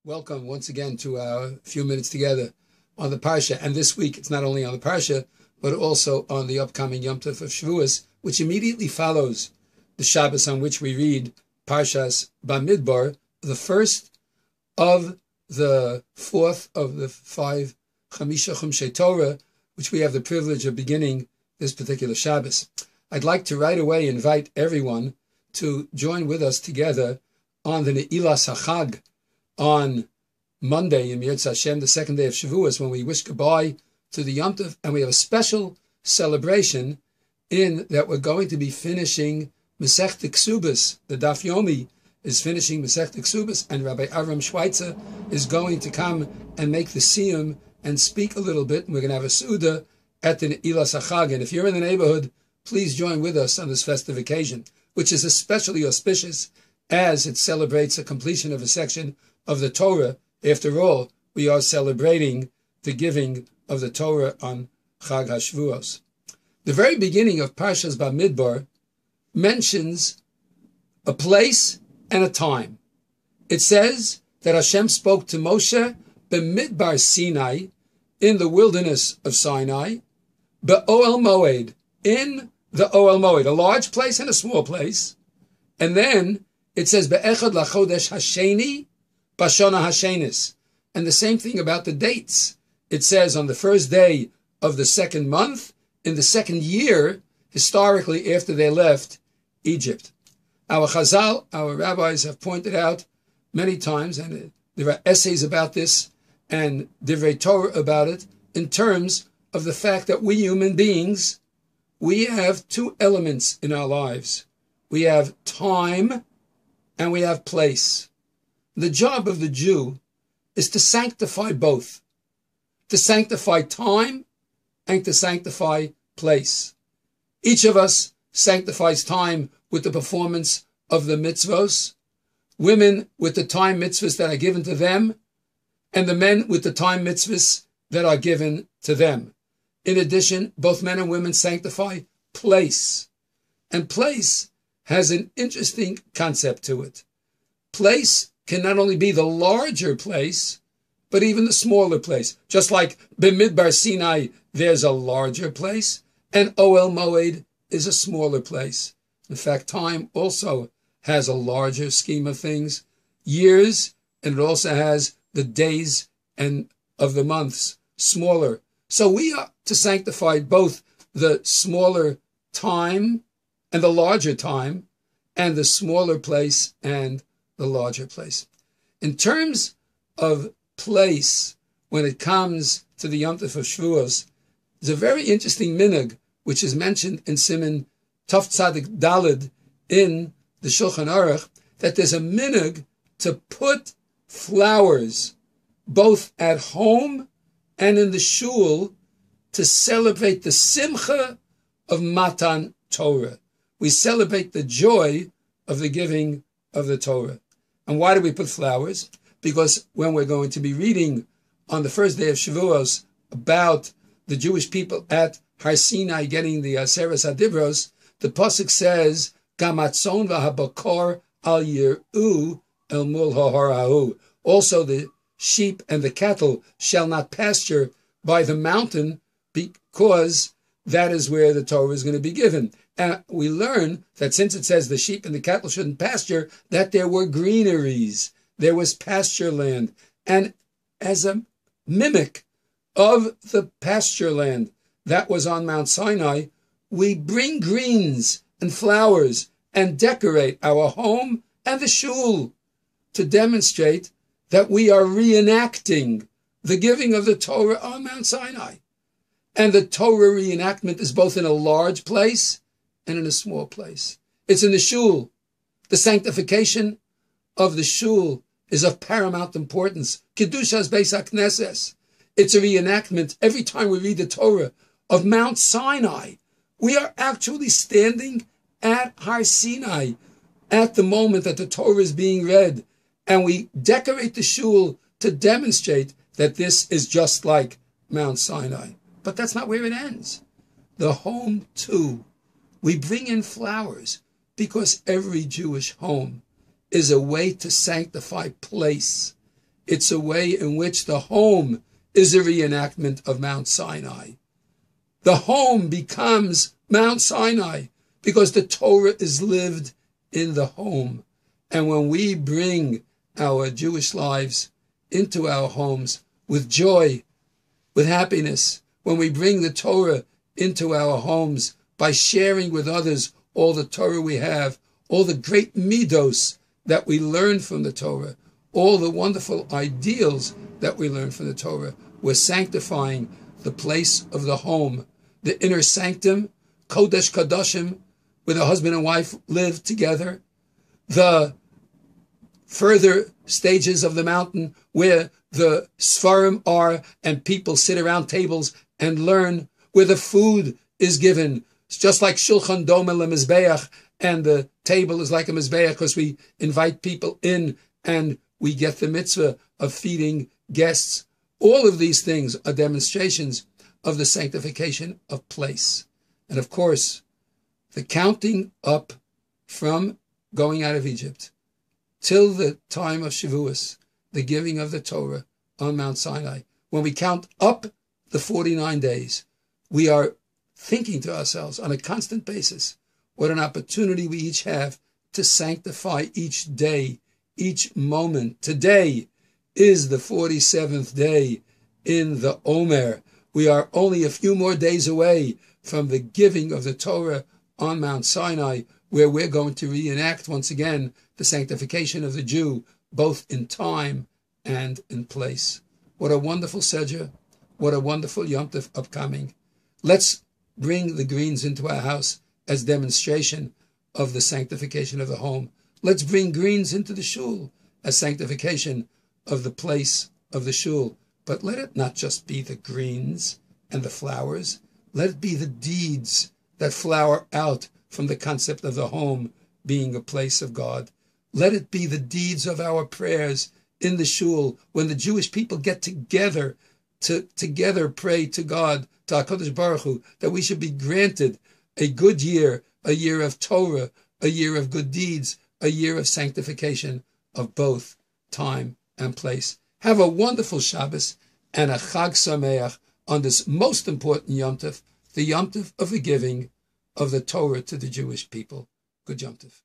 Welcome once again to our few minutes together on the Parsha. And this week, it's not only on the Parsha, but also on the upcoming Yom Tov of Shavuos, which immediately follows the Shabbos on which we read Parshas Bamidbar, the first of the fourth of the five Chamisha Chumshei Torah, which we have the privilege of beginning this particular Shabbos. I'd like to right away invite everyone to join with us together on the Ne'ilas HaChag, on Monday, in Yirtzeh Hashem, the second day of Shavuos, when we wish goodbye to the Yom Tov, and we have a special celebration in that we're going to be finishing Masechta Ksubas. The Daf Yomi is finishing Masechta Ksubas, and Rabbi Avram Schweitzer is going to come and make the siyum and speak a little bit, and we're going to have a Suda at the Ne'ilas HaChag. And if you're in the neighborhood, please join with us on this festive occasion, which is especially auspicious as it celebrates the completion of a section of the Torah. After all, we are celebrating the giving of the Torah on Chag HaShavuos. The very beginning of Parshas Bamidbar mentions a place and a time. It says that Hashem spoke to Moshe Bamidbar Sinai, in the wilderness of Sinai, Be'oel Moed, in the Oel Moed, a large place and a small place. And then it says Be'echad Lachodesh Hasheni Bashona Hashenis. And the same thing about the dates. It says on the first day of the second month, in the second year, historically after they left Egypt. Our Chazal, our rabbis have pointed out many times, and there are essays about this and Divrei Torah about it, in terms of the fact that we human beings, we have two elements in our lives. We have time and we have place. The job of the Jew is to sanctify both, to sanctify time and to sanctify place. Each of us sanctifies time with the performance of the mitzvos, women with the time mitzvahs that are given to them, and the men with the time mitzvahs that are given to them. In addition, both men and women sanctify place. And place has an interesting concept to it. Place can not only be the larger place, but even the smaller place. Just like Bamidbar Sinai, there's a larger place, and Oel Moed is a smaller place. In fact, time also has a larger scheme of things, years, and it also has the days and of the months, smaller. So we are to sanctify both the smaller time and the larger time, and the smaller place and the larger place. In terms of place, when it comes to the Yom Tov of Shavuos, there's a very interesting minhag, which is mentioned in Siman Tov Tzadik Daled in the Shulchan Aruch, that there's a minhag to put flowers both at home and in the shul to celebrate the simcha of Matan Torah. We celebrate the joy of the giving of the Torah. And why do we put flowers? Because when we're going to be reading on the first day of Shavuos about the Jewish people at Har Sinai getting the Aseres Adibros, the pasuk says, "Gamatzon v'habakar al yir'u el mul hahar hahu." Also, the sheep and the cattle shall not pasture by the mountain, because that is where the Torah is going to be given. And we learn that since it says the sheep and the cattle shouldn't pasture, that there were greeneries, there was pasture land. And as a mimic of the pasture land that was on Mount Sinai, we bring greens and flowers and decorate our home and the shul to demonstrate that we are reenacting the giving of the Torah on Mount Sinai. And the Torah reenactment is both in a large place and in a small place. It's in the shul. The sanctification of the shul is of paramount importance. Kedushas Beis HaKnesses. It's a reenactment. Every time we read the Torah of Mount Sinai, we are actually standing at Har Sinai at the moment that the Torah is being read. And we decorate the shul to demonstrate that this is just like Mount Sinai. But that's not where it ends. The home, too. We bring in flowers because every Jewish home is a way to sanctify place. It's a way in which the home is a reenactment of Mount Sinai. The home becomes Mount Sinai because the Torah is lived in the home. And when we bring our Jewish lives into our homes with joy, with happiness, when we bring the Torah into our homes by sharing with others all the Torah we have, all the great midos that we learn from the Torah, all the wonderful ideals that we learn from the Torah, we're sanctifying the place of the home, the inner sanctum, Kodesh Kodashim, where the husband and wife live together, the further stages of the mountain where the Sfarim are and people sit around tables and learn, where the food is given. It's just like Shulchan Doma LeMizbeach, and the table is like a Mizbeach because we invite people in and we get the mitzvah of feeding guests. All of these things are demonstrations of the sanctification of place. And of course, the counting up from going out of Egypt till the time of Shavuos, the giving of the Torah on Mount Sinai. When we count up the 49 days, we are thinking to ourselves on a constant basis what an opportunity we each have to sanctify each day, each moment. Today is the 47th day in the Omer. We are only a few more days away from the giving of the Torah on Mount Sinai, where we're going to reenact once again the sanctification of the Jew, both in time and in place. What a wonderful Seder. What a wonderful Yom Tov upcoming. Let's bring the greens into our house as demonstration of the sanctification of the home. Let's bring greens into the shul as sanctification of the place of the shul. But let it not just be the greens and the flowers. Let it be the deeds that flower out from the concept of the home being a place of God. Let it be the deeds of our prayers in the shul when the Jewish people get together to together pray to God, to HaKadosh Baruch Hu, that we should be granted a good year, a year of Torah, a year of good deeds, a year of sanctification of both time and place. Have a wonderful Shabbos and a Chag Sameach on this most important Yom Tov, the Yom Tov of the giving of the Torah to the Jewish people. Good Yom Tov.